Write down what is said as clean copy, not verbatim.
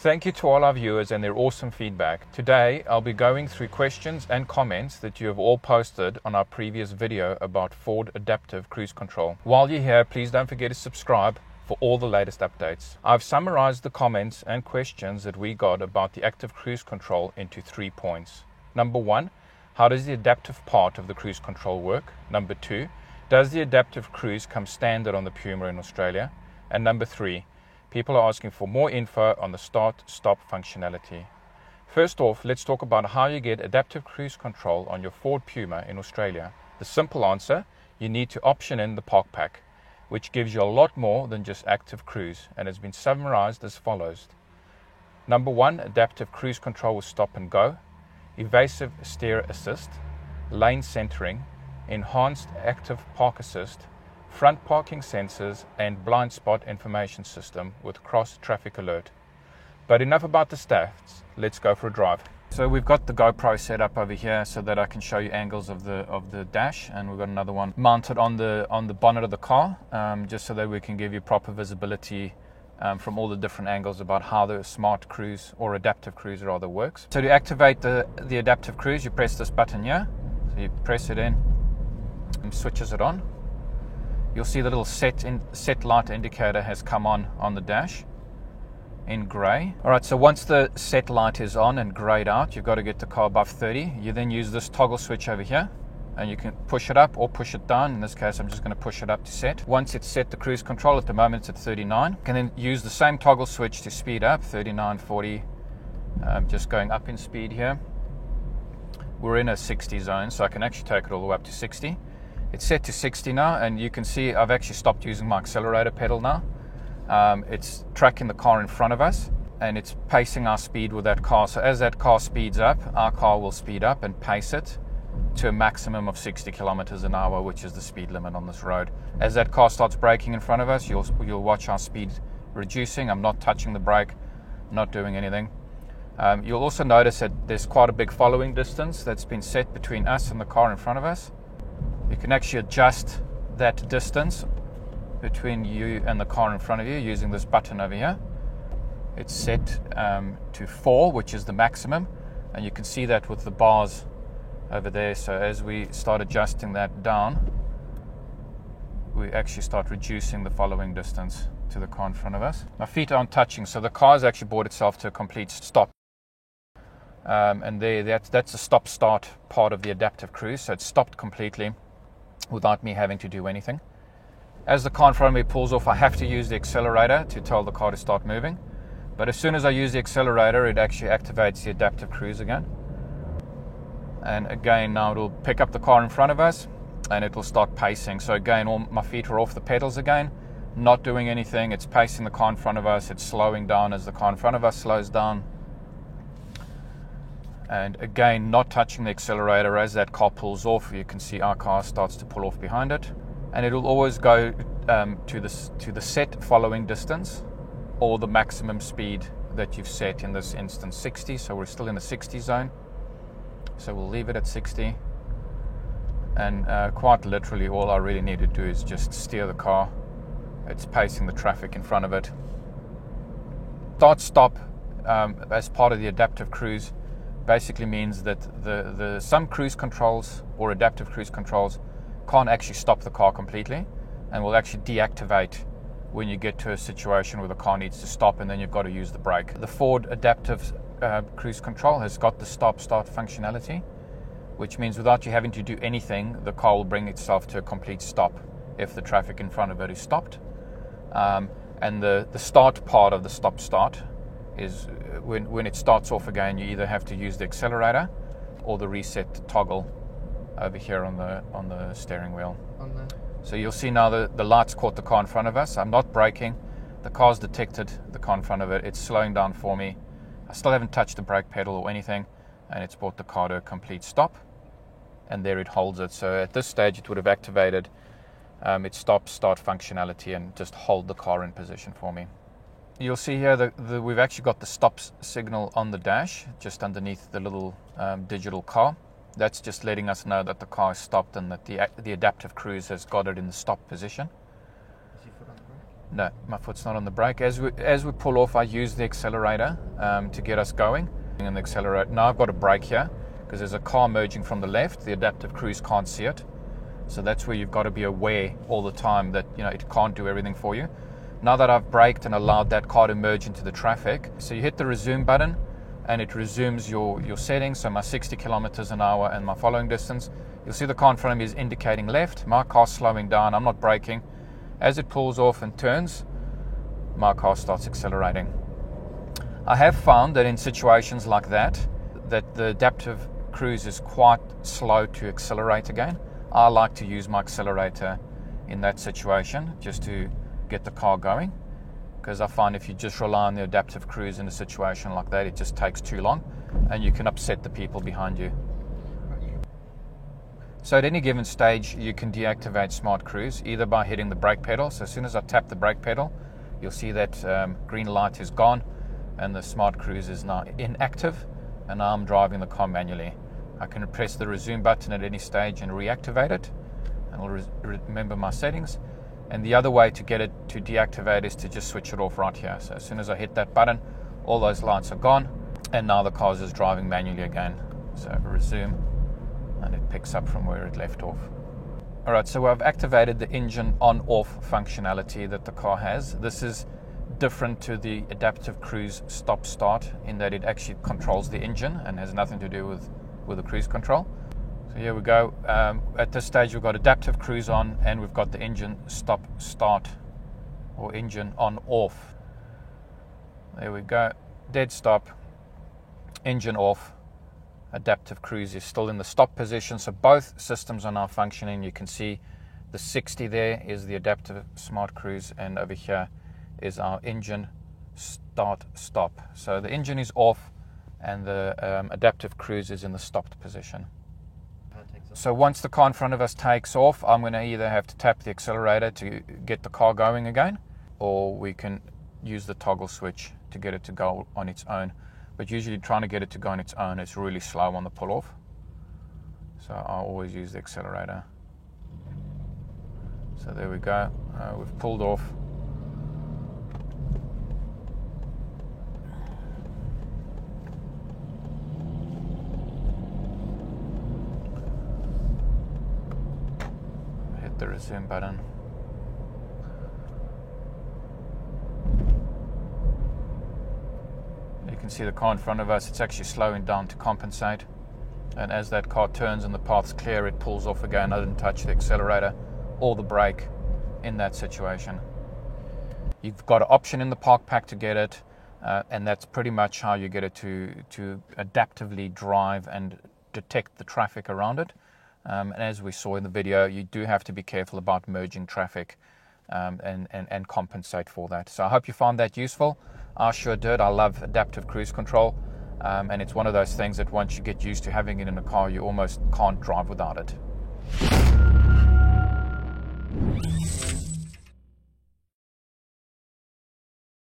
Thank you to all our viewers and their awesome feedback. Today, I'll be going through questions and comments that you have all posted on our previous video about Ford Adaptive Cruise Control. While you're here, please don't forget to subscribe for all the latest updates. I've summarized the comments and questions that we got about the Active Cruise Control into 3 points. Number 1, how does the adaptive part of the cruise control work? Number 2, does the adaptive cruise come standard on the Puma in Australia? And number 3, people are asking for more info on the start-stop functionality. First off, let's talk about how you get adaptive cruise control on your Ford Puma in Australia. The simple answer, you need to option in the Park Pack, which gives you a lot more than just active cruise, and has been summarized as follows. Number 1, adaptive cruise control with stop and go, evasive steer assist, lane centering, enhanced active park assist, front parking sensors, and blind spot information system with cross traffic alert. But enough about the stats, let's go for a drive. So we've got the GoPro set up over here so that I can show you angles of the dash, and we've got another one mounted on the bonnet of the car, just so that we can give you proper visibility from all the different angles about how the smart cruise or adaptive cruise rather works. So to activate the adaptive cruise, you press this button here. So you press it in and switches it on. You'll see the little set light indicator has come on the dash in grey. Alright, so once the set light is on and greyed out, you've got to get the car above 30. You then use this toggle switch over here, and you can push it up or push it down. In this case, I'm just going to push it up to set. Once it's set the cruise control, at the moment it's at 39. You can then use the same toggle switch to speed up, 39, 40, just going up in speed here. We're in a 60 zone, so I can actually take it all the way up to 60. It's set to 60 now, and you can see I've actually stopped using my accelerator pedal now. It's tracking the car in front of us, and it's pacing our speed with that car. So as that car speeds up, our car will speed up and pace it to a maximum of 60 kilometers an hour, which is the speed limit on this road. As that car starts braking in front of us, you'll watch our speed reducing. I'm not touching the brake, not doing anything. You'll also notice that there's quite a big following distance that's been set between us and the car in front of us. You can actually adjust that distance between you and the car in front of you using this button over here. It's set to 4, which is the maximum, and you can see that with the bars over there. So as we start adjusting that down, we actually start reducing the following distance to the car in front of us. My feet aren't touching, so the car's actually brought itself to a complete stop. And that's the stop-start part of the adaptive cruise, so it's stopped completely without me having to do anything. As the car in front of me pulls off, I have to use the accelerator to tell the car to start moving. But as soon as I use the accelerator, it actually activates the adaptive cruise again. And again, now it'll pick up the car in front of us and it will start pacing. So again, all my feet are off the pedals again, not doing anything. It's pacing the car in front of us. It's slowing down as the car in front of us slows down. And again, not touching the accelerator. As that car pulls off, you can see our car starts to pull off behind it. And it'll always go to the set following distance, or the maximum speed that you've set, in this instance 60. So we're still in the 60 zone. So we'll leave it at 60. And quite literally all I really need to do is just steer the car. It's pacing the traffic in front of it. Start-stop as part of the adaptive cruise basically means that some cruise controls or adaptive cruise controls can't actually stop the car completely, and will actually deactivate when you get to a situation where the car needs to stop, and then you've got to use the brake. The Ford Adaptive Cruise Control has got the stop-start functionality, which means without you having to do anything, the car will bring itself to a complete stop if the traffic in front of it is stopped. And the start part of the stop-start is when it starts off again, you either have to use the accelerator or the reset toggle over here on the steering wheel. So you'll see now the lights caught the car in front of us. I'm not braking. The car's detected the car in front of it. It's slowing down for me. I still haven't touched the brake pedal or anything, and it's brought the car to a complete stop. And there it holds it. So at this stage, it would have activated its stop-start functionality and just hold the car in position for me. You'll see here we've actually got the stop signal on the dash, just underneath the little digital car. That's just letting us know that the car is stopped and that the adaptive cruise has got it in the stop position. Is your foot on the brake? No, my foot's not on the brake. As we pull off, I use the accelerator to get us going. And the accelerator. Now I've got a brake here because there's a car merging from the left. The adaptive cruise can't see it. So that's where you've got to be aware all the time that it can't do everything for you. Now that I've braked and allowed that car to merge into the traffic, so you hit the resume button and it resumes your settings, so my 60 kilometers an hour and my following distance. You'll see the car in front of me is indicating left. My car's slowing down. I'm not braking. As it pulls off and turns, my car starts accelerating. I have found that in situations like that the adaptive cruise is quite slow to accelerate again. I like to use my accelerator in that situation just to get the car going, because I find if you just rely on the adaptive cruise in a situation like that, it just takes too long and you can upset the people behind you. So at any given stage, you can deactivate Smart Cruise either by hitting the brake pedal. So as soon as I tap the brake pedal, you'll see that green light is gone and the Smart Cruise is now inactive, and now I'm driving the car manually. I can press the resume button at any stage and reactivate it, and I'll remember my settings. And the other way to get it to deactivate is to just switch it off right here. So as soon as I hit that button, all those lights are gone, and now the car is just driving manually again. So resume, and it picks up from where it left off. Alright, so I've activated the engine on-off functionality that the car has. This is different to the adaptive cruise stop-start in that it actually controls the engine and has nothing to do with the cruise control. So here we go. At this stage we've got adaptive cruise on and we've got the engine stop-start or engine on-off. There we go. Dead stop, engine off. Adaptive cruise is still in the stop position, so both systems are now functioning. You can see the 60 there is the adaptive Smart Cruise, and over here is our engine start-stop. So the engine is off and the adaptive cruise is in the stopped position. So once the car in front of us takes off, I'm going to either have to tap the accelerator to get the car going again, or we can use the toggle switch to get it to go on its own. But usually trying to get it to go on its own, it's really slow on the pull-off. So I always use the accelerator. So there we go. We've pulled off. Hit the resume button. You can see the car in front of us, it's actually slowing down to compensate. And as that car turns and the path's clear, it pulls off again. I didn't touch the accelerator or the brake in that situation. You've got an option in the park pack to get it, and that's pretty much how you get it to adaptively drive and detect the traffic around it. And as we saw in the video, you do have to be careful about merging traffic and compensate for that. So I hope you found that useful. I sure did. I love adaptive cruise control, and it's one of those things that once you get used to having it in a car, you almost can't drive without it.